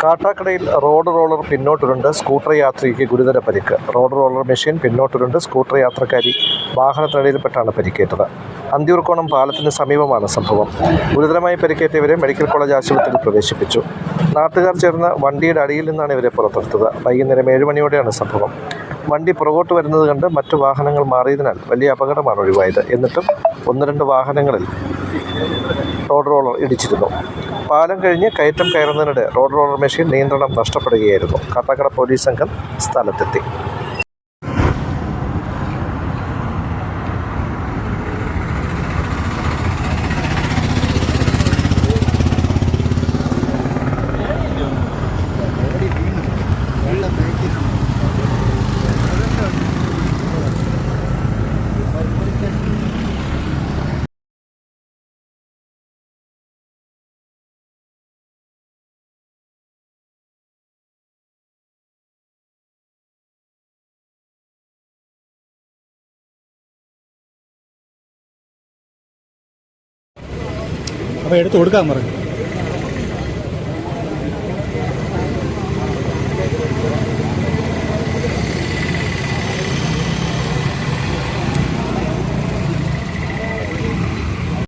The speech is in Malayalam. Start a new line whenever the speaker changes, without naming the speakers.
കാട്ടാക്കടയിൽ റോഡ് റോളർ പിന്നോട്ടുരുണ്ട് സ്കൂട്ടർ യാത്രികയ്ക്ക് ഗുരുതര പരിക്ക്. റോഡ് റോളർ മെഷീൻ പിന്നോട്ടുരുണ്ട് സ്കൂട്ടർ യാത്രക്കാരി വാഹനത്തടിയിൽപ്പെട്ടാണ് പരിക്കേറ്റത്. അന്തിയൂർക്കോണം പാലത്തിന് സമീപമാണ് സംഭവം. ഗുരുതരമായി പരിക്കേറ്റവരെ മെഡിക്കൽ കോളേജ് ആശുപത്രിയിൽ പ്രവേശിപ്പിച്ചു. നാട്ടുകാർ ചേർന്ന് വണ്ടിയുടെ അടിയിൽ നിന്നാണ് ഇവരെ പുറത്തെടുത്തത്. വൈകുന്നേരം 7 മണിയോടെയാണ് സംഭവം. വണ്ടി പുറകോട്ട് വരുന്നത് കണ്ട് മറ്റു വാഹനങ്ങൾ മാറിയതിനാൽ വലിയ അപകടമാണ് ഒഴിവായത്. എന്നിട്ടും 1-2 വാഹനങ്ങളിൽ റോഡ് റോളർ ഇടിച്ചിരുന്നു. പാലം കഴിഞ്ഞ് കയറ്റം കയറുന്നതിനിടെ റോഡ് റോളർ മെഷീൻ നിയന്ത്രണം നഷ്ടപ്പെടുകയായിരുന്നു. കാട്ടാക്കട പോലീസ് സംഘം സ്ഥലത്തെത്തി.
അപ്പോൾ എടുത്ത് കൊടുക്കാൻ പറഞ്ഞു.